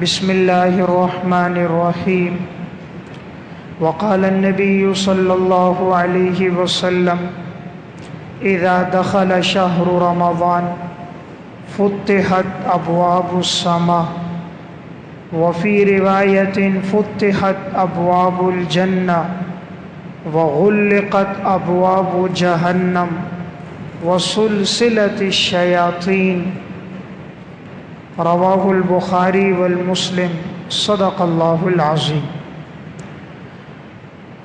بسم اللہ الرحمن الرحیم وقال النبی صلی اللہ علیہ وسلم اذا دخل شہر رمضان فتحت ابواب السماء وفی روایت فتحت ابواب الجنہ وغلقت ابواب جہنم وسلسلت الشیاطین رواہ البخاری والمسلم صدق اللہ العظیم۔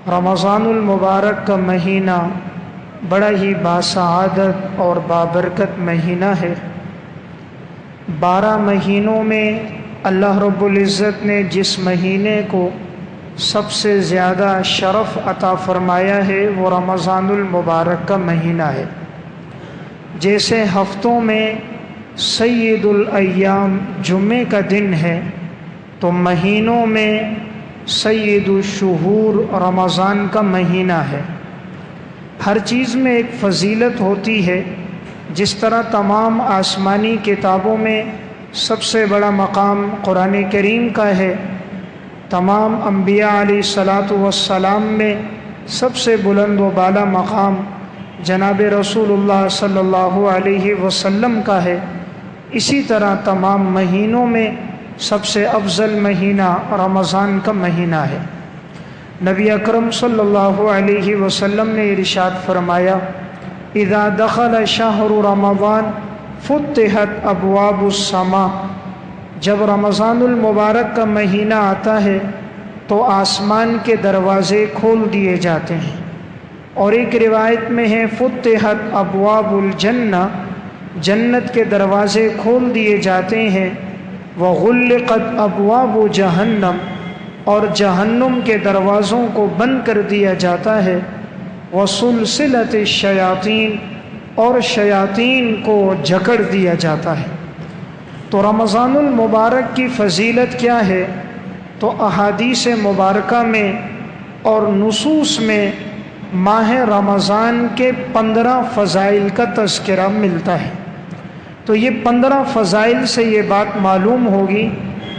رمضان المبارک کا مہینہ بڑا ہی باسعادت اور بابرکت مہینہ ہے۔ 12 مہینوں میں اللہ رب العزت نے جس مہینے کو سب سے زیادہ شرف عطا فرمایا ہے وہ رمضان المبارک کا مہینہ ہے۔ جیسے ہفتوں میں سید الایام جمعے کا دن ہے، تو مہینوں میں سید الشہور رمضان کا مہینہ ہے۔ ہر چیز میں ایک فضیلت ہوتی ہے۔ جس طرح تمام آسمانی کتابوں میں سب سے بڑا مقام قرآن کریم کا ہے، تمام انبیاء علیہ الصلاۃ والسلام میں سب سے بلند و بالا مقام جناب رسول اللہ صلی اللہ علیہ وسلم کا ہے، اسی طرح تمام مہینوں میں سب سے افضل مہینہ رمضان کا مہینہ ہے۔ نبی اکرم صلی اللہ علیہ وسلم نے ارشاد فرمایا اذا دخل شہر رمضان فتحت ابواب السماء، جب رمضان المبارک کا مہینہ آتا ہے تو آسمان کے دروازے کھول دیے جاتے ہیں، اور ایک روایت میں ہے فتحت ابواب الجنہ، جنت کے دروازے کھول دیے جاتے ہیں، وغلقت ابواب جہنم، اور جہنم کے دروازوں کو بند کر دیا جاتا ہے، وسلسلت الشیاطین، اور شیاطین کو جکڑ دیا جاتا ہے۔ تو رمضان المبارک کی فضیلت کیا ہے؟ تو احادیث مبارکہ میں اور نصوص میں ماہ رمضان کے 15 فضائل کا تذکرہ ملتا ہے۔ تو یہ 15 فضائل سے یہ بات معلوم ہوگی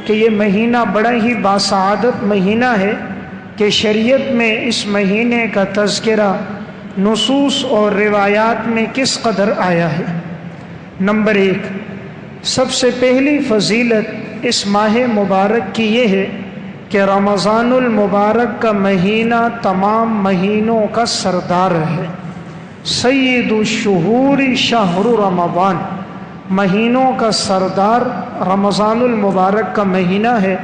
کہ یہ مہینہ بڑا ہی باسعادت مہینہ ہے کہ شریعت میں اس مہینے کا تذکرہ نصوص اور روایات میں کس قدر آیا ہے۔ نمبر 1، سب سے پہلی فضیلت اس ماہ مبارک کی یہ ہے کہ رمضان المبارک کا مہینہ تمام مہینوں کا سردار ہے۔ سید الشہور شہر رمضان، مہینوں کا سردار رمضان المبارک کا مہینہ ہے۔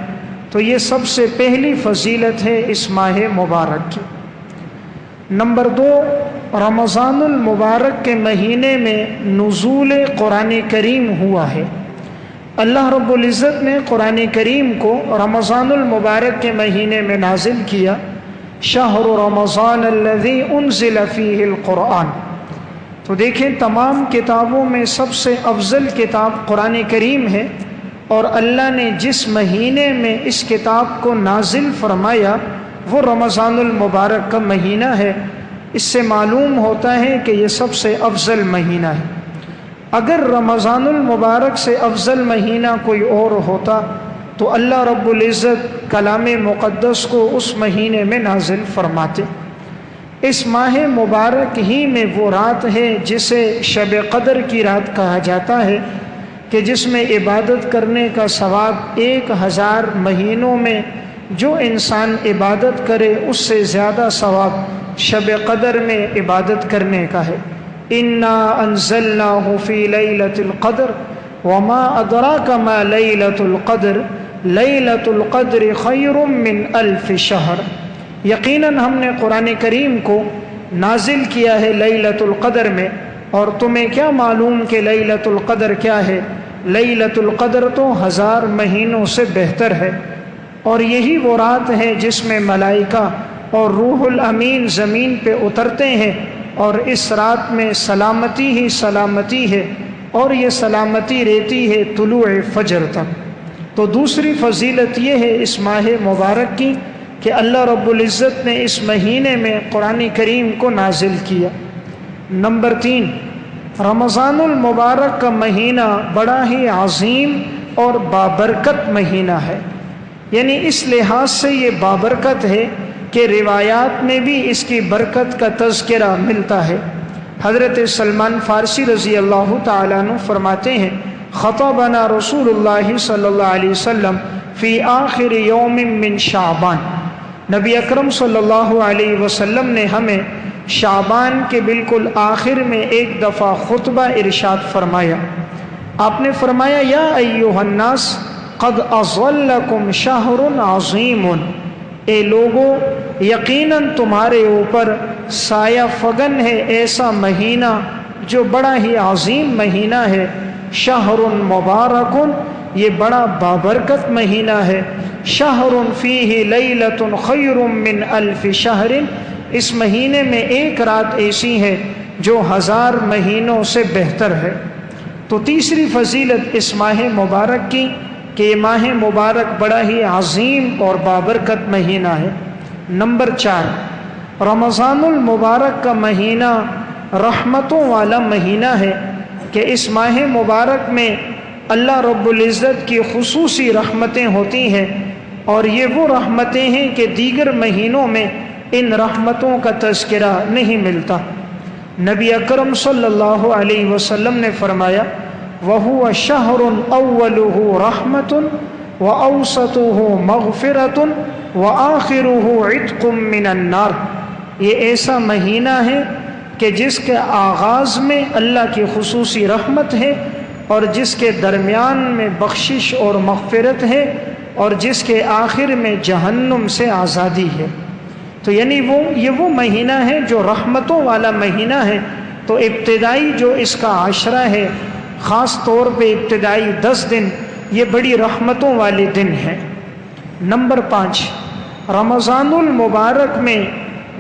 تو یہ سب سے پہلی فضیلت ہے اس ماہ مبارک کی۔ نمبر 2، رمضان المبارک کے مہینے میں نزول قرآن کریم ہوا ہے۔ اللہ رب العزت نے قرآن کریم کو رمضان المبارک کے مہینے میں نازل کیا۔ شہر رمضان الذی انزل فیہ القرآن۔ تو دیکھیں تمام کتابوں میں سب سے افضل کتاب قرآن کریم ہے، اور اللہ نے جس مہینے میں اس کتاب کو نازل فرمایا وہ رمضان المبارک کا مہینہ ہے۔ اس سے معلوم ہوتا ہے کہ یہ سب سے افضل مہینہ ہے۔ اگر رمضان المبارک سے افضل مہینہ کوئی اور ہوتا تو اللہ رب العزت کلام مقدس کو اس مہینے میں نازل فرماتے۔ اس ماہ مبارک ہی میں وہ رات ہے جسے شب قدر کی رات کہا جاتا ہے، کہ جس میں عبادت کرنے کا ثواب 1000 مہینوں میں جو انسان عبادت کرے اس سے زیادہ ثواب شب قدر میں عبادت کرنے کا ہے۔ انا انزلناہ فی لیلۃ القدر وما ادراک ما لیلۃ القدر لیلۃ القدر خیر من 1000 شہر۔ یقیناً ہم نے قرآن کریم کو نازل کیا ہے لیلۃ القدر میں، اور تمہیں کیا معلوم کہ لیلۃ القدر کیا ہے؟ لیلۃ القدر تو 1000 مہینوں سے بہتر ہے، اور یہی وہ رات ہے جس میں ملائکہ اور روح الامین زمین پہ اترتے ہیں، اور اس رات میں سلامتی ہی سلامتی ہے، اور یہ سلامتی رہتی ہے طلوع فجر تک۔ تو دوسری فضیلت یہ ہے اس ماہ مبارک کی کہ اللہ رب العزت نے اس مہینے میں قرآن کریم کو نازل کیا۔ نمبر 3، رمضان المبارک کا مہینہ بڑا ہی عظیم اور بابرکت مہینہ ہے۔ یعنی اس لحاظ سے یہ بابرکت ہے کہ روایات میں بھی اس کی برکت کا تذکرہ ملتا ہے۔ حضرت سلمان فارسی رضی اللہ تعالیٰ عنہ فرماتے ہیں خطبنا رسول اللہ صلی اللہ علیہ وسلم فی آخر یوم من شعبان، نبی اکرم صلی اللہ علیہ وسلم نے ہمیں شعبان کے بالکل آخر میں ایک دفعہ خطبہ ارشاد فرمایا۔ آپ نے فرمایا یا ایھا الناس قد اظلکم شہر عظیم، اے لوگو یقیناً تمہارے اوپر سایہ فگن ہے ایسا مہینہ جو بڑا ہی عظیم مہینہ ہے، شہر مبارک، یہ بڑا بابرکت مہینہ ہے، شہر فیہ لیلۃ خیر من الف شہر، اس مہینے میں ایک رات ایسی ہے جو 1000 مہینوں سے بہتر ہے۔ تو تیسری فضیلت اس ماہ مبارک کی کہ یہ ماہ مبارک بڑا ہی عظیم اور بابرکت مہینہ ہے۔ نمبر 4، رمضان المبارک کا مہینہ رحمتوں والا مہینہ ہے کہ اس ماہ مبارک میں اللہ رب العزت کی خصوصی رحمتیں ہوتی ہیں، اور یہ وہ رحمتیں ہیں کہ دیگر مہینوں میں ان رحمتوں کا تذکرہ نہیں ملتا۔ نبی اکرم صلی اللہ علیہ وسلم نے فرمایا وَهُوَ شَهْرٌ أَوَّلُهُ رَحْمَةٌ وَأَوْسَطُهُ مَغْفِرَةٌ وَآخِرُهُ عِتْقٌ مِّنَ النَّارِ، یہ ایسا مہینہ ہے کہ جس کے آغاز میں اللہ کی خصوصی رحمت ہے، اور جس کے درمیان میں بخشش اور مغفرت ہے، اور جس کے آخر میں جہنم سے آزادی ہے۔ تو یعنی یہ وہ مہینہ ہے جو رحمتوں والا مہینہ ہے۔ تو ابتدائی جو اس کا عشرہ ہے، خاص طور پہ ابتدائی 10 دن، یہ بڑی رحمتوں والے دن ہیں۔ نمبر 5، رمضان المبارک میں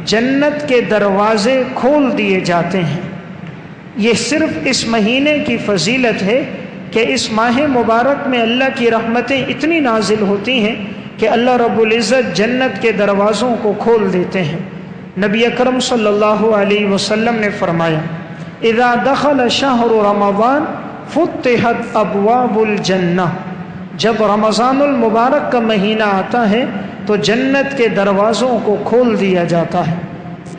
جنت کے دروازے کھول دیے جاتے ہیں۔ یہ صرف اس مہینے کی فضیلت ہے کہ اس ماہ مبارک میں اللہ کی رحمتیں اتنی نازل ہوتی ہیں کہ اللہ رب العزت جنت کے دروازوں کو کھول دیتے ہیں۔ نبی اکرم صلی اللہ علیہ وسلم نے فرمایا اذا دخل شہر رمضان فتحت ابواب الجنہ، جب رمضان المبارک کا مہینہ آتا ہے تو جنت کے دروازوں کو کھول دیا جاتا ہے۔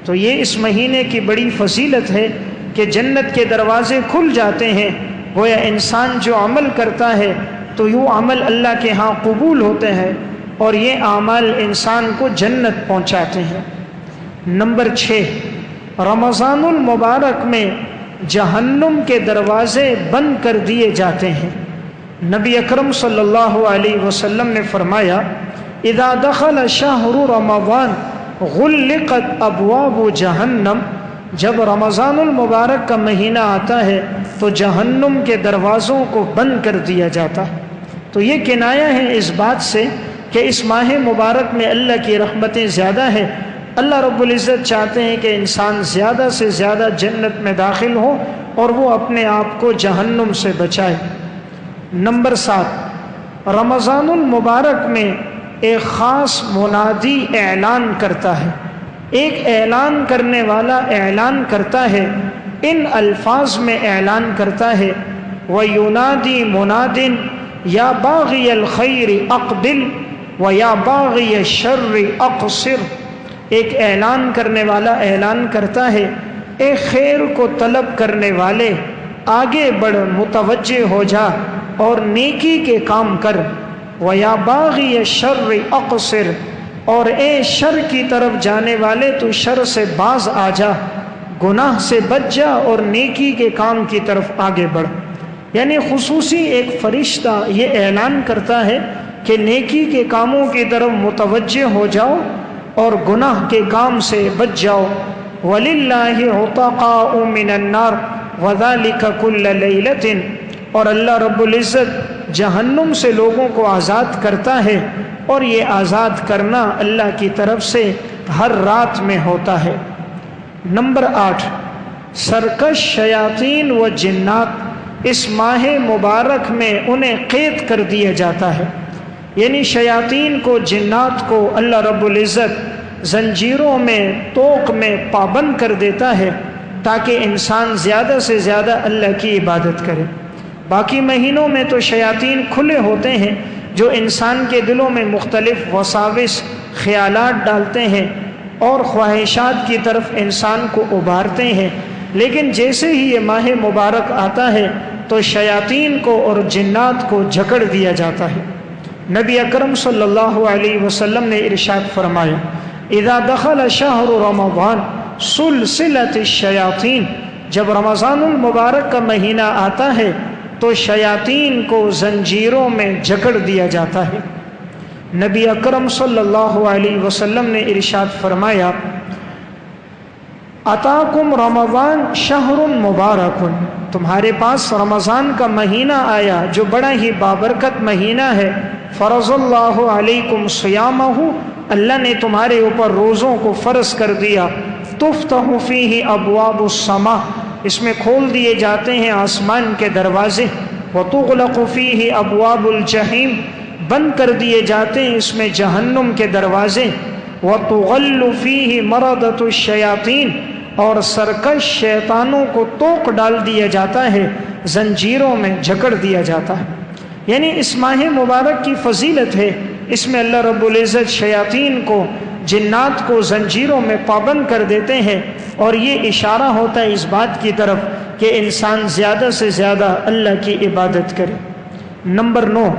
تو یہ اس مہینے کی بڑی فضیلت ہے کہ جنت کے دروازے کھل جاتے ہیں، گویا انسان جو عمل کرتا ہے تو یہ عمل اللہ کے ہاں قبول ہوتے ہیں، اور یہ اعمال انسان کو جنت پہنچاتے ہیں۔ نمبر 6، رمضان المبارک میں جہنم کے دروازے بند کر دیے جاتے ہیں۔ نبی اکرم صلی اللہ علیہ وسلم نے فرمایا اذا دخل شہر رمضان غلقت ابواب جہنم، جب رمضان المبارک کا مہینہ آتا ہے تو جہنم کے دروازوں کو بند کر دیا جاتا ہے۔ تو یہ کنایہ ہے اس بات سے کہ اس ماہ مبارک میں اللہ کی رحمتیں زیادہ ہیں۔ اللہ رب العزت چاہتے ہیں کہ انسان زیادہ سے زیادہ جنت میں داخل ہو اور وہ اپنے آپ کو جہنم سے بچائے۔ نمبر 7، رمضان المبارک میں ایک خاص منادی اعلان کرتا ہے۔ ایک اعلان کرنے والا اعلان کرتا ہے، ان الفاظ میں اعلان کرتا ہے وَيُنَادِي مُنَادٍ یا باغی الخیر اقبل و یا باغی الشر اقصر، ایک اعلان کرنے والا اعلان کرتا ہے اے خیر کو طلب کرنے والے آگے بڑھ، متوجہ ہو جا اور نیکی کے کام کر، و یا باغی الشر اقصر، اور اے شر کی طرف جانے والے تو شر سے باز آ جا، گناہ سے بچ جا اور نیکی کے کام کی طرف آگے بڑھ۔ یعنی خصوصی ایک فرشتہ یہ اعلان کرتا ہے کہ نیکی کے کاموں کی طرف متوجہ ہو جاؤ اور گناہ کے کام سے بچ جاؤ۔ وَلِلَّهِ عُتَقَاءُ مِنَ النَّارِ وَذَلِكَ كُلَّ لَيْلَةٍ، اور اللہ رب العزت جہنم سے لوگوں کو آزاد کرتا ہے، اور یہ آزاد کرنا اللہ کی طرف سے ہر رات میں ہوتا ہے۔ نمبر 8، سرکش شیاطین و جنات اس ماہ مبارک میں انہیں قید کر دیا جاتا ہے۔ یعنی شیاطین کو، جنات کو اللہ رب العزت زنجیروں میں، طوق میں پابند کر دیتا ہے تاکہ انسان زیادہ سے زیادہ اللہ کی عبادت کرے۔ باقی مہینوں میں تو شیاطین کھلے ہوتے ہیں جو انسان کے دلوں میں مختلف وساوس خیالات ڈالتے ہیں اور خواہشات کی طرف انسان کو ابھارتے ہیں، لیکن جیسے ہی یہ ماہ مبارک آتا ہے تو شیاطین کو اور جنات کو جکڑ دیا جاتا ہے۔ نبی اکرم صلی اللہ علیہ وسلم نے ارشاد فرمایا، اذا دخل شہر رمضان سلسلت الشیاطین، جب رمضان المبارک کا مہینہ آتا ہے تو شیاطین کو زنجیروں میں جکڑ دیا جاتا ہے۔ نبی اکرم صلی اللہ علیہ وسلم نے ارشاد فرمایا، اتاکم رمضان شہر مبارک، تمہارے پاس رمضان کا مہینہ آیا جو بڑا ہی بابرکت مہینہ ہے، فرض اللہ علیکم صیامہ، اللہ نے تمہارے اوپر روزوں کو فرض کر دیا، تفتح فیہ ابواب السماء، اس میں کھول دیے جاتے ہیں آسمان کے دروازے، وتغلق فیہ ابواب الجحیم، بند کر دیے جاتے ہیں اس میں جہنم کے دروازے، وتغل فیہ مردۃ الشیاطین، اور سرکش شیطانوں کو توق ڈال دیا جاتا ہے، زنجیروں میں جکڑ دیا جاتا ہے۔ یعنی اس ماہ مبارک کی فضیلت ہے، اس میں اللہ رب العزت شیاطین کو، جنات کو زنجیروں میں پابند کر دیتے ہیں، اور یہ اشارہ ہوتا ہے اس بات کی طرف کہ انسان زیادہ سے زیادہ اللہ کی عبادت کرے۔ نمبر 9،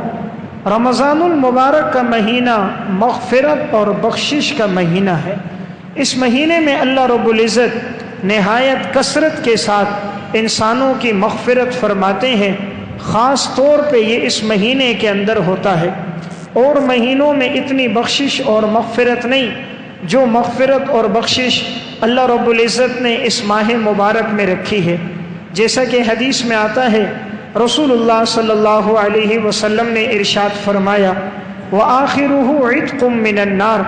رمضان المبارک کا مہینہ مغفرت اور بخشش کا مہینہ ہے۔ اس مہینے میں اللہ رب العزت نہایت کثرت کے ساتھ انسانوں کی مغفرت فرماتے ہیں، خاص طور پہ یہ اس مہینے کے اندر ہوتا ہے۔ اور مہینوں میں اتنی بخشش اور مغفرت نہیں جو مغفرت اور بخشش اللہ رب العزت نے اس ماہ مبارک میں رکھی ہے۔ جیسا کہ حدیث میں آتا ہے، رسول اللہ صلی اللہ علیہ وسلم نے ارشاد فرمایا، وآخرہ عتق من النار،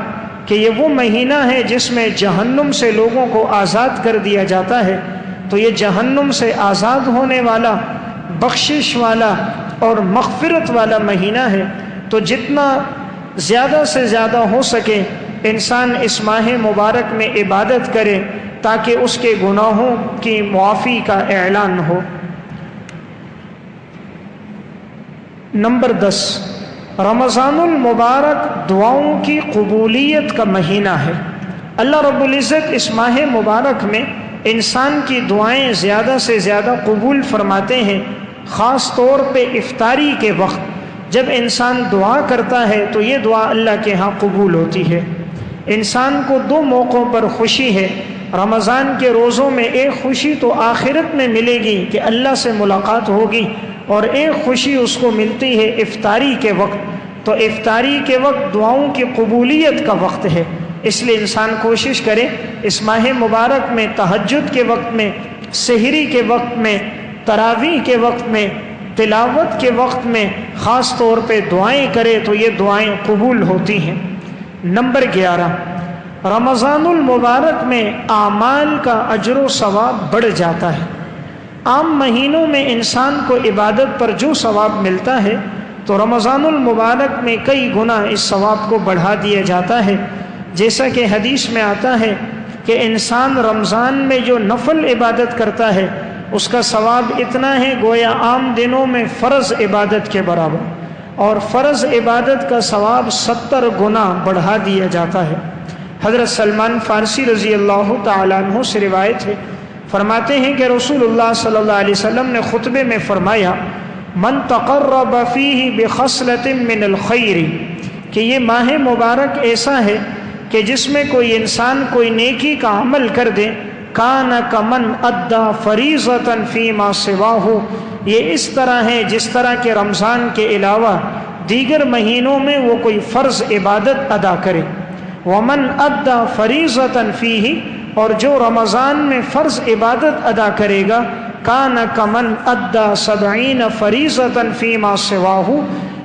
کہ یہ وہ مہینہ ہے جس میں جہنم سے لوگوں کو آزاد کر دیا جاتا ہے۔ تو یہ جہنم سے آزاد ہونے والا، بخشش والا اور مغفرت والا مہینہ ہے۔ تو جتنا زیادہ سے زیادہ ہو سکے انسان اس ماہ مبارک میں عبادت کرے تاکہ اس کے گناہوں کی معافی کا اعلان ہو۔ نمبر 10، رمضان المبارک دعاؤں کی قبولیت کا مہینہ ہے۔ اللہ رب العزت اس ماہ مبارک میں انسان کی دعائیں زیادہ سے زیادہ قبول فرماتے ہیں، خاص طور پہ افطاری کے وقت جب انسان دعا کرتا ہے تو یہ دعا اللہ کے ہاں قبول ہوتی ہے۔ انسان کو 2 موقعوں پر خوشی ہے۔ رمضان کے روزوں میں ایک خوشی تو آخرت میں ملے گی کہ اللہ سے ملاقات ہوگی، اور ایک خوشی اس کو ملتی ہے افطاری کے وقت۔ تو افطاری کے وقت دعاؤں کی قبولیت کا وقت ہے، اس لیے انسان کوشش کرے اس ماہ مبارک میں تہجد کے وقت میں، سحری کے وقت میں، تراویح کے وقت میں، تلاوت کے وقت میں خاص طور پہ دعائیں کرے تو یہ دعائیں قبول ہوتی ہیں۔ نمبر 11، رمضان المبارک میں اعمال کا اجر و ثواب بڑھ جاتا ہے۔ عام مہینوں میں انسان کو عبادت پر جو ثواب ملتا ہے تو رمضان المبارک میں کئی گنا اس ثواب کو بڑھا دیا جاتا ہے۔ جیسا کہ حدیث میں آتا ہے کہ انسان رمضان میں جو نفل عبادت کرتا ہے اس کا ثواب اتنا ہے گویا عام دنوں میں فرض عبادت کے برابر، اور فرض عبادت کا ثواب 70 گنا بڑھا دیا جاتا ہے۔ حضرت سلمان فارسی رضی اللہ تعالیٰ عنہ سے روایت ہے، فرماتے ہیں کہ رسول اللہ صلی اللہ علیہ وسلم نے خطبے میں فرمایا، من تقرب فیہ بخصلۃ من الخیر، کہ یہ ماہ مبارک ایسا ہے کہ جس میں کوئی انسان کوئی نیکی کا عمل کر دے، کان کمن ادا فریضۃ فیما سواہ، یہ اس طرح ہے جس طرح کہ رمضان کے علاوہ دیگر مہینوں میں وہ کوئی فرض عبادت ادا کرے۔ ومن ادا فریضۃ فیہ، اور جو رمضان میں فرض عبادت ادا کرے گا، کان کمن ادا 70 فریضۃ فیما سواہ،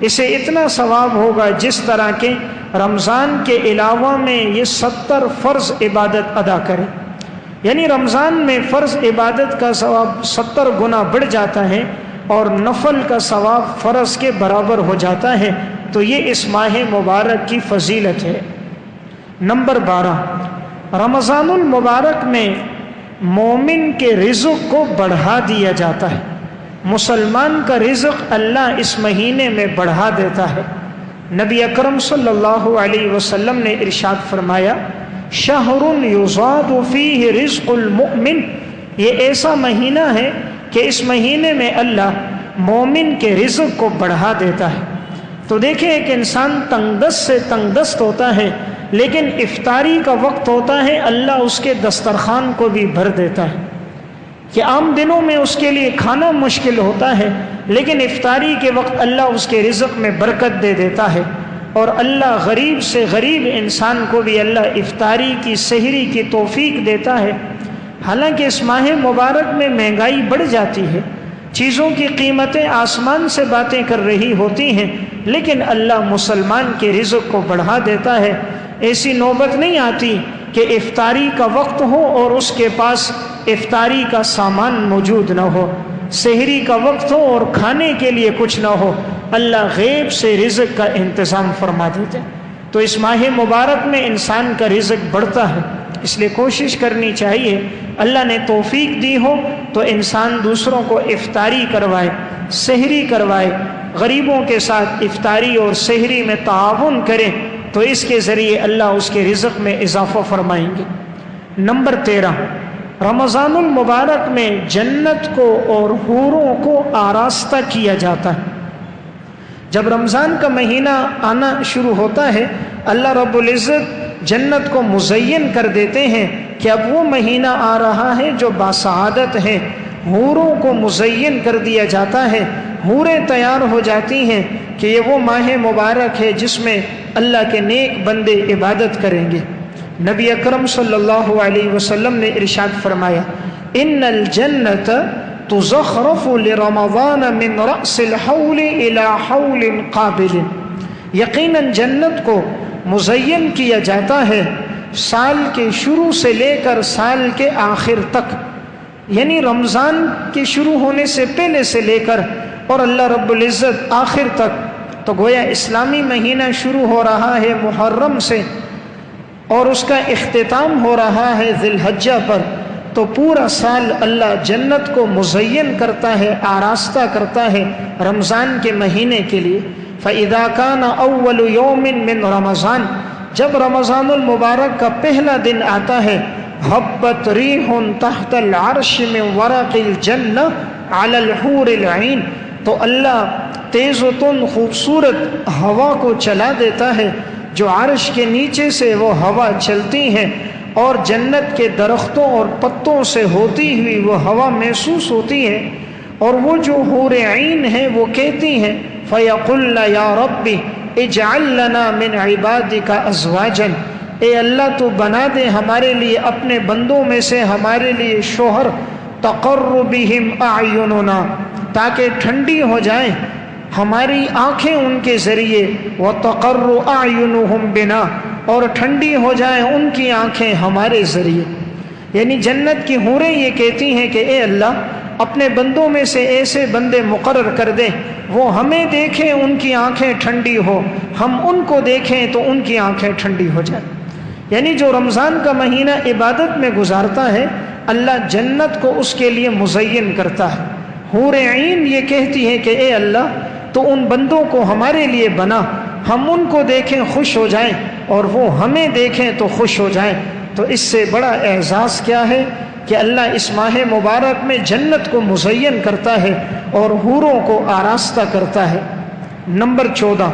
اسے اتنا ثواب ہوگا جس طرح کہ رمضان کے علاوہ میں یہ 70 فرض عبادت ادا کرے۔ یعنی رمضان میں فرض عبادت کا ثواب 70 گنا بڑھ جاتا ہے اور نفل کا ثواب فرض کے برابر ہو جاتا ہے۔ تو یہ اس ماہ مبارک کی فضیلت ہے۔ نمبر 12، رمضان المبارک میں مومن کے رزق کو بڑھا دیا جاتا ہے۔ مسلمان کا رزق اللہ اس مہینے میں بڑھا دیتا ہے۔ نبی اکرم صلی اللہ علیہ وسلم نے ارشاد فرمایا، شہر یزاد فیہ رزق المؤمن، یہ ایسا مہینہ ہے کہ اس مہینے میں اللہ مومن کے رزق کو بڑھا دیتا ہے۔ تو دیکھیں ایک انسان تنگ دست سے تنگ دست ہوتا ہے، لیکن افطاری کا وقت ہوتا ہے اللہ اس کے دسترخوان کو بھی بھر دیتا ہے، کہ عام دنوں میں اس کے لیے کھانا مشکل ہوتا ہے، لیکن افطاری کے وقت اللہ اس کے رزق میں برکت دے دیتا ہے۔ اور اللہ غریب سے غریب انسان کو بھی اللہ افطاری کی سحری کی توفیق دیتا ہے۔ حالانکہ اس ماہ مبارک میں مہنگائی بڑھ جاتی ہے، چیزوں کی قیمتیں آسمان سے باتیں کر رہی ہوتی ہیں، لیکن اللہ مسلمان کے رزق کو بڑھا دیتا ہے۔ ایسی نوبت نہیں آتی کہ افطاری کا وقت ہو اور اس کے پاس افطاری کا سامان موجود نہ ہو، سحری کا وقت ہو اور کھانے کے لیے کچھ نہ ہو، اللہ غیب سے رزق کا انتظام فرما دیتے ہیں۔ تو اس ماہ مبارک میں انسان کا رزق بڑھتا ہے، اس لیے کوشش کرنی چاہیے، اللہ نے توفیق دی ہو تو انسان دوسروں کو افطاری کروائے، سحری کروائے، غریبوں کے ساتھ افطاری اور سحری میں تعاون کریں، تو اس کے ذریعے اللہ اس کے رزق میں اضافہ فرمائیں گے۔ نمبر 13، رمضان المبارک میں جنت کو اور حوروں کو آراستہ کیا جاتا ہے۔ جب رمضان کا مہینہ آنا شروع ہوتا ہے، اللہ رب العزت جنت کو مزین کر دیتے ہیں کہ اب وہ مہینہ آ رہا ہے جو باسعادت ہے۔ حوروں کو مزین کر دیا جاتا ہے، حوریں تیار ہو جاتی ہیں کہ یہ وہ ماہ مبارک ہے جس میں اللہ کے نیک بندے عبادت کریں گے۔ نبی اکرم صلی اللہ علیہ وسلم نے ارشاد فرمایا، ان الجنت تزخرف لرمضان من رأس الحول الى حول قابل، یقیناً جنت کو مزین کیا جاتا ہے سال کے شروع سے لے کر سال کے آخر تک، یعنی رمضان کے شروع ہونے سے پہلے سے لے کر اور اللہ رب العزت آخر تک۔ تو گویا اسلامی مہینہ شروع ہو رہا ہے محرم سے اور اس کا اختتام ہو رہا ہے ذی الحجہ پر، تو پورا سال اللہ جنت کو مزین کرتا ہے، آراستہ کرتا ہے رمضان کے مہینے کے لیے۔ فَإِذَا كَانَ أَوَّلُ يَوْمٍ مِّن رمضان، جب رمضان المبارک کا پہلا دن آتا ہے، حبت ریح تحت العرش من ورق الجنہ علی الحور العین، تو اللہ تیز و تند خوبصورت ہوا کو چلا دیتا ہے، جو عرش کے نیچے سے وہ ہوا چلتی ہے اور جنت کے درختوں اور پتوں سے ہوتی ہوئی وہ ہوا محسوس ہوتی ہے، اور وہ جو حور عین ہیں وہ کہتی ہیں، فَيَقُلْنَ يَا رَبِّ اجعل لنا من عبادك ازواجا، اے اللہ تو بنا دے ہمارے لیے اپنے بندوں میں سے ہمارے لیے شوہر، تقر بہم اعیننا، تاکہ ٹھنڈی ہو جائیں ہماری آنکھیں ان کے ذریعے، وتقر اعینہم بنا، اور ٹھنڈی ہو جائیں ان کی آنکھیں ہمارے ذریعے۔ یعنی جنت کی حوریں یہ کہتی ہیں کہ اے اللہ اپنے بندوں میں سے ایسے بندے مقرر کر دیں، وہ ہمیں دیکھیں ان کی آنکھیں ٹھنڈی ہو، ہم ان کو دیکھیں تو ان کی آنکھیں ٹھنڈی ہو جائیں۔ یعنی جو رمضان کا مہینہ عبادت میں گزارتا ہے، اللہ جنت کو اس کے لیے مزین کرتا ہے۔ حور عین یہ کہتی ہے کہ اے اللہ تو ان بندوں کو ہمارے لیے بنا، ہم ان کو دیکھیں خوش ہو جائیں اور وہ ہمیں دیکھیں تو خوش ہو جائیں۔ تو اس سے بڑا اعزاز کیا ہے کہ اللہ اس ماہ مبارک میں جنت کو مزین کرتا ہے اور حوروں کو آراستہ کرتا ہے۔ نمبر 14،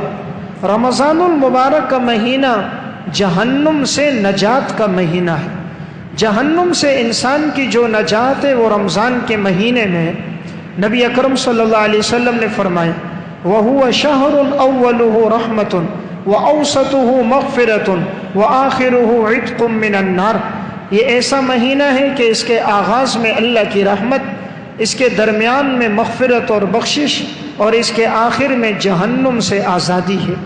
رمضان المبارک کا مہینہ جہنم سے نجات کا مہینہ ہے۔ جہنم سے انسان کی جو نجات ہے وہ رمضان کے مہینے میں ہے۔ نبی اکرم صلی اللہ علیہ وسلم نے فرمایا، وَهُوَ شَهْرٌ أَوَّلُهُ رَحْمَةٌ وَأَوْسَطُهُ مَغْفِرَةٌ وَآخِرُهُ عِتْقٌ مِّنَ النَّارِ، یہ ایسا مہینہ ہے کہ اس کے آغاز میں اللہ کی رحمت، اس کے درمیان میں مغفرت اور بخشش، اور اس کے آخر میں جہنم سے آزادی ہے۔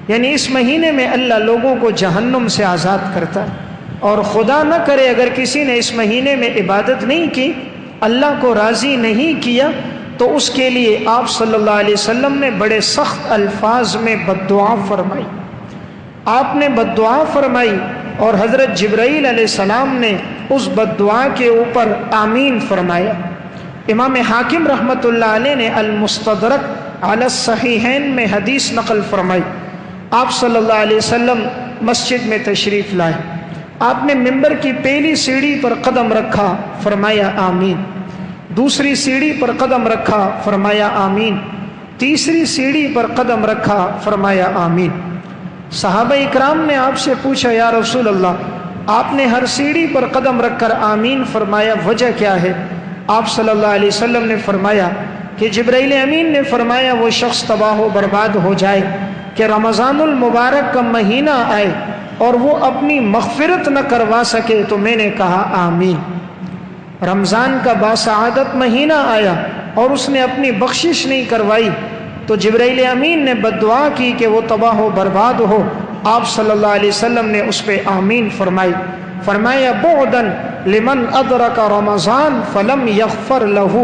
یعنی اس مہینے میں اللہ لوگوں کو جہنم سے آزاد کرتا ہے، اور خدا نہ کرے اگر کسی نے اس مہینے میں عبادت نہیں کی، اللہ کو راضی نہیں کیا، تو اس کے لیے آپ صلی اللہ علیہ وسلم نے بڑے سخت الفاظ میں بد دعا فرمائی۔ آپ نے بد دعا فرمائی اور حضرت جبرائیل علیہ السلام نے اس بد دعا کے اوپر آمین فرمایا۔ امام حاکم رحمۃ اللہ علیہ نے المستدرک علی الصحیحین میں حدیث نقل فرمائی، آپ صلی اللہ علیہ وسلم مسجد میں تشریف لائے، آپ نے ممبر کی پہلی سیڑھی پر قدم رکھا، فرمایا آمین، دوسری سیڑھی پر قدم رکھا، فرمایا آمین، تیسری سیڑھی پر قدم رکھا، فرمایا آمین۔ صحابہ اکرام نے آپ سے پوچھا، یا رسول اللہ، آپ نے ہر سیڑھی پر قدم رکھ کر آمین فرمایا، وجہ کیا ہے؟ آپ صلی اللہ علیہ وسلم نے فرمایا کہ جبرائیل امین نے فرمایا وہ شخص تباہ و برباد ہو جائے کہ رمضان المبارک کا مہینہ آئے اور وہ اپنی مغفرت نہ کروا سکے، تو میں نے کہا آمین۔ رمضان کا باسعادت مہینہ آیا اور اس نے اپنی بخشش نہیں کروائی تو جبرائیل امین نے بد دعا کی کہ وہ تباہ و برباد ہو، آپ صلی اللہ علیہ وسلم نے اس پہ آمین فرمائی، فرمایا بعدن لمن ادرک رمضان فلم یغفر لہ،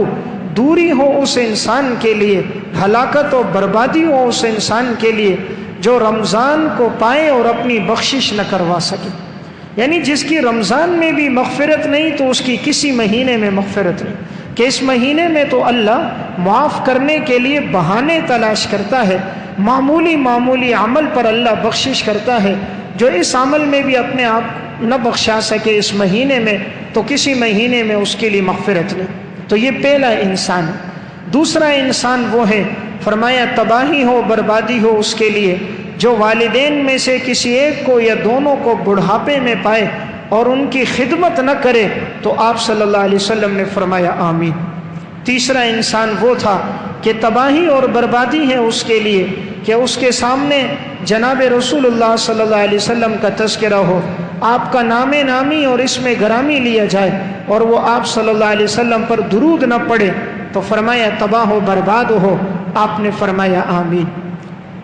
دوری ہو اس انسان کے لیے، ہلاکت و بربادی ہو اس انسان کے لیے جو رمضان کو پائے اور اپنی بخشش نہ کروا سکے۔ یعنی جس کی رمضان میں بھی مغفرت نہیں تو اس کی کسی مہینے میں مغفرت نہیں، کہ اس مہینے میں تو اللہ معاف کرنے کے لیے بہانے تلاش کرتا ہے، معمولی عمل پر اللہ بخشش کرتا ہے، جو اس عمل میں بھی اپنے آپ نہ بخشا سکے اس مہینے میں تو کسی مہینے میں اس کے لیے مغفرت نہیں۔ تو یہ پہلا انسان ہے۔ دوسرا انسان وہ ہے، فرمایا تباہی ہو بربادی ہو اس کے لیے جو والدین میں سے کسی ایک کو یا دونوں کو بڑھاپے میں پائے اور ان کی خدمت نہ کرے، تو آپ صلی اللہ علیہ وسلم نے فرمایا آمین۔ تیسرا انسان وہ تھا کہ تباہی اور بربادی ہے اس کے لیے کہ اس کے سامنے جناب رسول اللہ صلی اللہ علیہ وسلم کا تذکرہ ہو، آپ کا نام نامی اور اسم گرامی لیا جائے اور وہ آپ صلی اللہ علیہ وسلم پر درود نہ پڑے، تو فرمایا تباہ و برباد ہو، آپ نے فرمایا آمین۔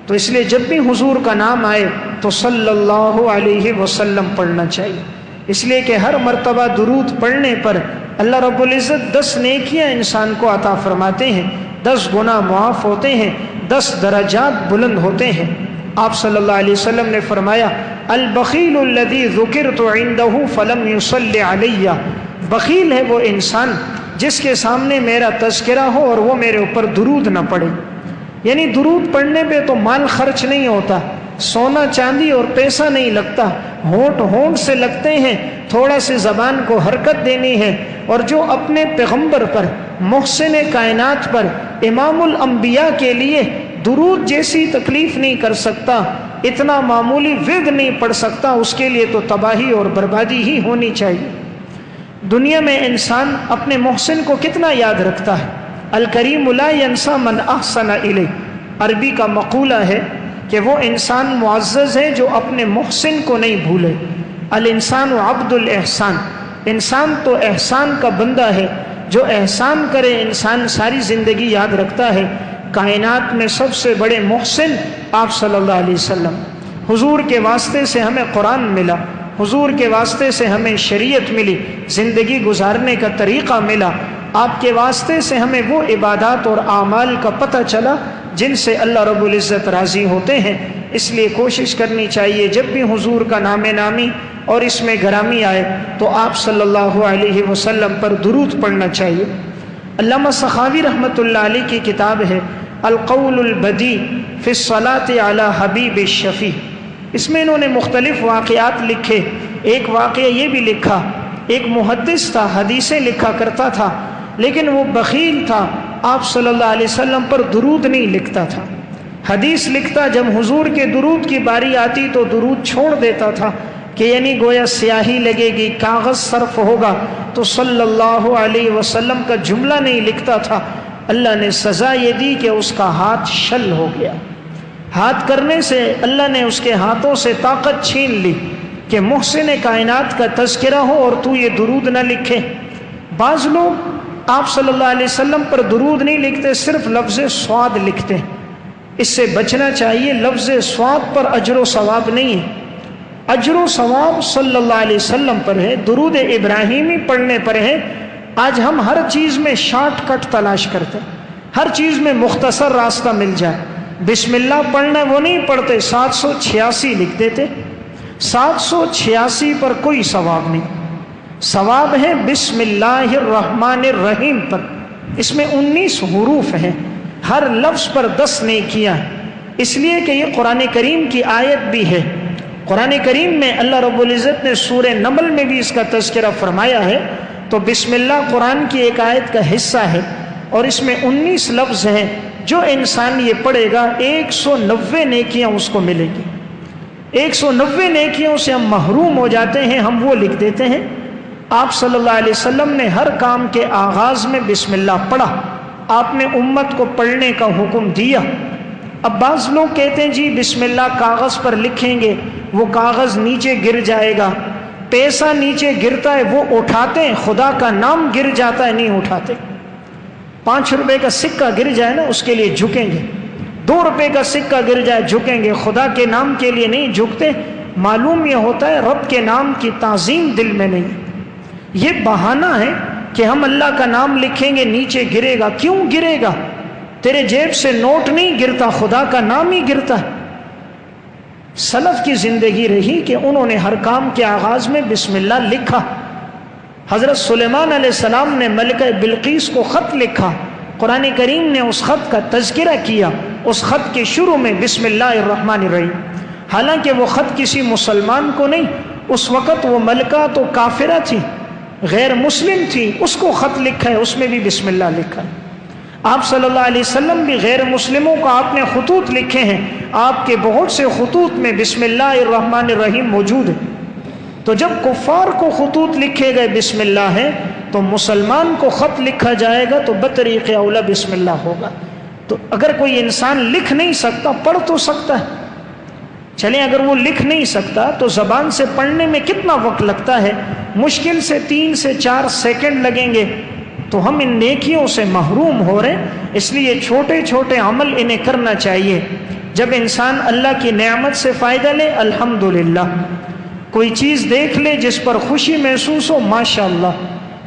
تو اس لیے جب بھی حضور کا نام آئے تو صلی اللہ علیہ وسلم پڑھنا چاہیے، اس لیے کہ ہر مرتبہ درود پڑھنے پر اللہ رب العزت 10 نیکیاں انسان کو عطا فرماتے ہیں، 10 گناہ معاف ہوتے ہیں، 10 درجات بلند ہوتے ہیں۔ آپ صلی اللہ علیہ وسلم نے فرمایا البخیل الذی ذکرت عندہ فلم یصلی علی، بخیل ہے وہ انسان جس کے سامنے میرا تذکرہ ہو اور وہ میرے اوپر درود نہ پڑے۔ یعنی درود پڑھنے پہ تو مال خرچ نہیں ہوتا، سونا چاندی اور پیسہ نہیں لگتا، ہونٹ سے لگتے ہیں، تھوڑا سے زبان کو حرکت دینی ہے، اور جو اپنے پیغمبر پر، محسن کائنات پر، امام الانبیاء کے لیے درود جیسی تکلیف نہیں کر سکتا، اتنا معمولی ورد نہیں پڑھ سکتا، اس کے لیے تو تباہی اور بربادی ہی ہونی چاہیے۔ دنیا میں انسان اپنے محسن کو کتنا یاد رکھتا ہے؟ الکریم لا ینسى من احسن الیہ، عربی کا مقولہ ہے کہ وہ انسان معزز ہے جو اپنے محسن کو نہیں بھولے۔ الانسان عبد الاحسان، انسان تو احسان کا بندہ ہے، جو احسان کرے انسان ساری زندگی یاد رکھتا ہے۔ کائنات میں سب سے بڑے محسن آپ صلی اللہ علیہ وسلم، حضور کے واسطے سے ہمیں قرآن ملا، حضور کے واسطے سے ہمیں شریعت ملی، زندگی گزارنے کا طریقہ ملا، آپ کے واسطے سے ہمیں وہ عبادات اور اعمال کا پتہ چلا جن سے اللہ رب العزت راضی ہوتے ہیں۔ اس لیے کوشش کرنی چاہیے جب بھی حضور کا نام نامی اور اس میں گرامی آئے تو آپ صلی اللہ علیہ وسلم پر درود پڑھنا چاہیے۔ علامہ سخاوی رحمۃ اللہ علیہ کی کتاب ہے القول البدیع فی الصلاۃ علی حبیب الشفیع، اس میں انہوں نے مختلف واقعات لکھے۔ ایک واقعہ یہ بھی لکھا، ایک محدث تھا، حدیثیں لکھا کرتا تھا، لیکن وہ بخیل تھا، آپ صلی اللہ علیہ وسلم پر درود نہیں لکھتا تھا۔ حدیث لکھتا، جب حضور کے درود کی باری آتی تو درود چھوڑ دیتا تھا کہ یعنی گویا سیاہی لگے گی، کاغذ صرف ہوگا، تو صلی اللہ علیہ وسلم کا جملہ نہیں لکھتا تھا۔ اللہ نے سزا یہ دی کہ اس کا ہاتھ شل ہو گیا، ہاتھ کرنے سے اللہ نے اس کے ہاتھوں سے طاقت چھین لی کہ محسن کائنات کا تذکرہ ہو اور تو یہ درود نہ لکھے۔ بعض لوگ آپ صلی اللہ علیہ وسلم پر درود نہیں لکھتے، صرف لفظ صاد لکھتے ہیں، اس سے بچنا چاہیے۔ لفظ صاد پر اجر و ثواب نہیں ہے، اجر و ثواب صلی اللہ علیہ وسلم پر ہے، درود ابراہیمی پڑھنے پر ہے۔ آج ہم ہر چیز میں شارٹ کٹ تلاش کرتے ہیں، ہر چیز میں مختصر راستہ مل جائے۔ بسم اللہ پڑھنا وہ نہیں پڑھتے، 786 لکھ دیتے۔ 786 پر کوئی ثواب نہیں، ثواب ہے بسم اللہ الرحمن الرحیم پر۔ اس میں 19 حروف ہیں، ہر لفظ پر 10 نیکیاں ہیں، اس لیے کہ یہ قرآن کریم کی آیت بھی ہے۔ قرآن کریم میں اللہ رب العزت نے سورہ نمل میں بھی اس کا تذکرہ فرمایا ہے۔ تو بسم اللہ قرآن کی ایک آیت کا حصہ ہے اور اس میں 19 لفظ ہیں، جو انسان یہ پڑھے گا 190 نیکیاں اس کو ملیں گی۔ 190 نیکیوں سے ہم محروم ہو جاتے ہیں، ہم وہ لکھ دیتے ہیں۔ آپ صلی اللہ علیہ وسلم نے ہر کام کے آغاز میں بسم اللہ پڑھا، آپ نے امت کو پڑھنے کا حکم دیا۔ اب بعض لوگ کہتے ہیں جی بسم اللہ کاغذ پر لکھیں گے، وہ کاغذ نیچے گر جائے گا، پیسہ نیچے گرتا ہے وہ اٹھاتے ہیں، خدا کا نام گر جاتا ہے نہیں اٹھاتے۔ 5 روپے کا سکہ گر جائے نا اس کے لیے جھکیں گے، 2 روپے کا سکہ گر جائے جھکیں گے، خدا کے نام کے لیے نہیں جھکتے۔ معلوم یہ ہوتا ہے رب کے نام کی تعظیم دل میں نہیں۔ یہ بہانہ ہے کہ ہم اللہ کا نام لکھیں گے نیچے گرے گا، کیوں گرے گا؟ تیرے جیب سے نوٹ نہیں گرتا، خدا کا نام ہی گرتا ہے۔ سلف کی زندگی رہی کہ انہوں نے ہر کام کے آغاز میں بسم اللہ لکھا۔ حضرت سلیمان علیہ السلام نے ملکہ بلقیس کو خط لکھا، قرآن کریم نے اس خط کا تذکرہ کیا، اس خط کے شروع میں بسم اللہ الرحمن الرحیم۔ حالانکہ وہ خط کسی مسلمان کو نہیں، اس وقت وہ ملکہ تو کافرہ تھی، غیر مسلم تھی، اس کو خط لکھا ہے، اس میں بھی بسم اللہ لکھا ہے۔ آپ صلی اللہ علیہ وسلم بھی غیر مسلموں کو آپ نے خطوط لکھے ہیں، آپ کے بہت سے خطوط میں بسم اللہ الرحمن الرحیم موجود ہے۔ تو جب کفار کو خطوط لکھے گئے بسم اللہ ہے، تو مسلمان کو خط لکھا جائے گا تو بطریق اولا بسم اللہ ہوگا۔ تو اگر کوئی انسان لکھ نہیں سکتا پڑھ تو سکتا ہے، چلیں اگر وہ لکھ نہیں سکتا تو زبان سے پڑھنے میں کتنا وقت لگتا ہے؟ مشکل سے 3 سے 4 سیکنڈ لگیں گے۔ تو ہم ان نیکیوں سے محروم ہو رہے ہیں، اس لیے چھوٹے چھوٹے عمل انہیں کرنا چاہیے۔ جب انسان اللہ کی نعمت سے فائدہ لے الحمدللہ، کوئی چیز دیکھ لے جس پر خوشی محسوس ہو ماشاءاللہ،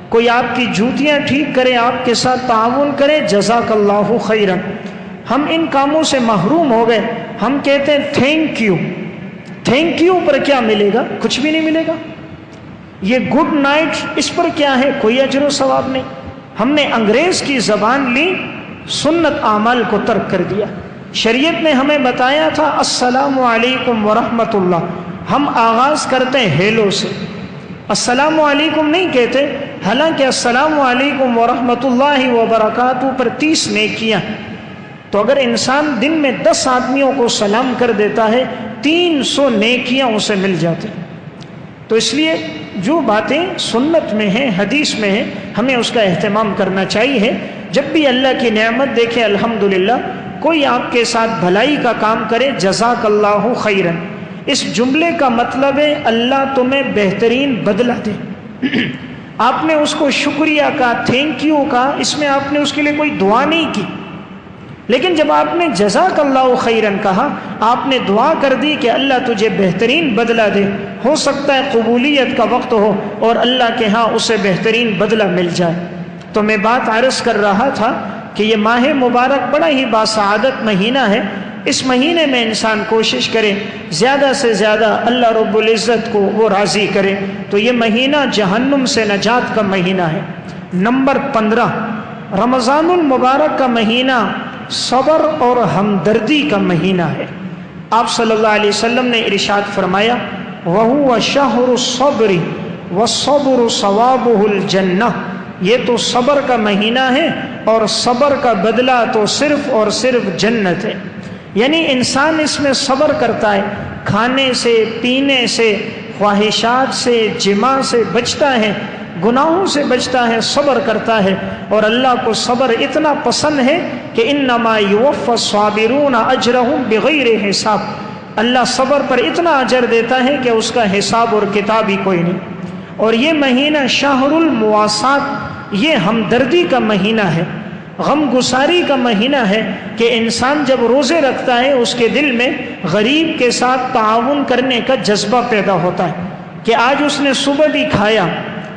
کوئی آپ کی جوتیاں ٹھیک کرے، آپ کے ساتھ تعاون کرے جزاک اللہ خیرن۔ ہم ان کاموں سے محروم ہو گئے، ہم کہتے ہیں تھینک یو، تھینک یو پر کیا ملے گا؟ کچھ بھی نہیں ملے گا۔ یہ گڈ نائٹ اس پر کیا ہے؟ کوئی اجر و ثواب نہیں۔ ہم نے انگریز کی زبان لی، سنت اعمال کو ترک کر دیا۔ شریعت نے ہمیں بتایا تھا السلام علیکم ورحمۃ اللہ، ہم آغاز کرتے ہیں ہیلو سے، السلام علیکم نہیں کہتے، حالانکہ السلام علیکم ورحمۃ اللہ وبرکاتہ پر 30 نیکیاں۔ تو اگر انسان دن میں 10 آدمیوں کو سلام کر دیتا ہے 300 نیکیاں اسے مل جاتی۔ تو اس لیے جو باتیں سنت میں ہیں، حدیث میں ہیں، ہمیں اس کا اہتمام کرنا چاہیے۔ جب بھی اللہ کی نعمت دیکھیں الحمدللہ، کوئی آپ کے ساتھ بھلائی کا کام کرے جزاک اللہ خیرن، اس جملے کا مطلب ہے اللہ تمہیں بہترین بدلہ دے۔ آپ نے اس کو شکریہ کا، تھینک یو کا، اس میں آپ نے اس کے لیے کوئی دعا نہیں کی، لیکن جب آپ نے جزاک اللہ خیرن کہا، آپ نے دعا کر دی کہ اللہ تجھے بہترین بدلہ دے۔ ہو سکتا ہے قبولیت کا وقت ہو اور اللہ کے ہاں اسے بہترین بدلہ مل جائے۔ تو میں بات عرض کر رہا تھا کہ یہ ماہ مبارک بڑا ہی باسعادت مہینہ ہے۔ اس مہینے میں انسان کوشش کرے زیادہ سے زیادہ اللہ رب العزت کو وہ راضی کرے، تو یہ مہینہ جہنم سے نجات کا مہینہ ہے۔ نمبر 15، رمضان المبارک کا مہینہ صبر اور ہمدردی کا مہینہ ہے۔ آپ صلی اللہ علیہ وسلم نے ارشاد فرمایا وَهُوَ شَهْرُ الصَّبْرِ وَالصَّبْرُ ثَوَابُهُ الْجَنَّةُ، یہ تو صبر کا مہینہ ہے اور صبر کا بدلہ تو صرف اور صرف جنت ہے۔ یعنی انسان اس میں صبر کرتا ہے، کھانے سے، پینے سے، خواہشات سے، جماع سے بچتا ہے، گناہوں سے بچتا ہے، صبر کرتا ہے۔ اور اللہ کو صبر اتنا پسند ہے کہ انما یوفی الصابرون اجرہم بغیر حساب، اللہ صبر پر اتنا اجر دیتا ہے کہ اس کا حساب اور کتاب ہی کوئی نہیں۔ اور یہ مہینہ شہر المواسات، یہ ہمدردی کا مہینہ ہے، غم گساری کا مہینہ ہے کہ انسان جب روزے رکھتا ہے اس کے دل میں غریب کے ساتھ تعاون کرنے کا جذبہ پیدا ہوتا ہے کہ آج اس نے صبح بھی کھایا،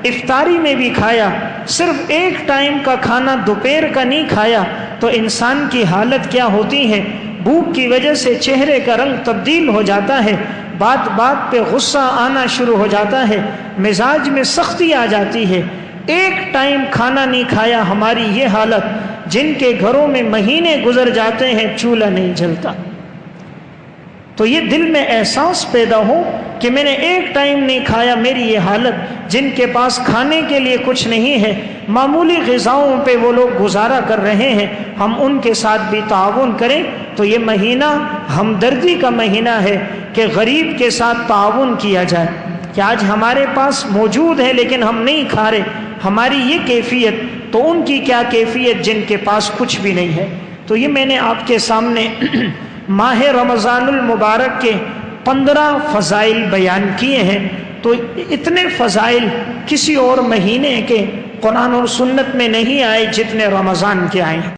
افطاری میں بھی کھایا، صرف ایک ٹائم کا کھانا دوپہر کا نہیں کھایا، تو انسان کی حالت کیا ہوتی ہے؟ بھوک کی وجہ سے چہرے کا رنگ تبدیل ہو جاتا ہے، بات بات پہ غصہ آنا شروع ہو جاتا ہے، مزاج میں سختی آ جاتی ہے۔ ایک ٹائم کھانا نہیں کھایا، ہماری یہ حالت، جن کے گھروں میں مہینے گزر جاتے ہیں چولہا نہیں جلتا، تو یہ دل میں احساس پیدا ہو کہ میں نے ایک ٹائم نہیں کھایا، میری یہ حالت، جن کے پاس کھانے کے لیے کچھ نہیں ہے، معمولی غذاؤں پہ وہ لوگ گزارا کر رہے ہیں، ہم ان کے ساتھ بھی تعاون کریں۔ تو یہ مہینہ ہمدردی کا مہینہ ہے کہ غریب کے ساتھ تعاون کیا جائے، کہ آج ہمارے پاس موجود ہے لیکن ہم نہیں کھا رہے، ہماری یہ کیفیت، تو ان کی کیا کیفیت جن کے پاس کچھ بھی نہیں ہے۔ تو یہ میں نے آپ کے سامنے ماہ رمضان المبارک کے 15 فضائل بیان کیے ہیں، تو اتنے فضائل کسی اور مہینے کے قرآن اور سنت میں نہیں آئے جتنے رمضان کے آئے ہیں۔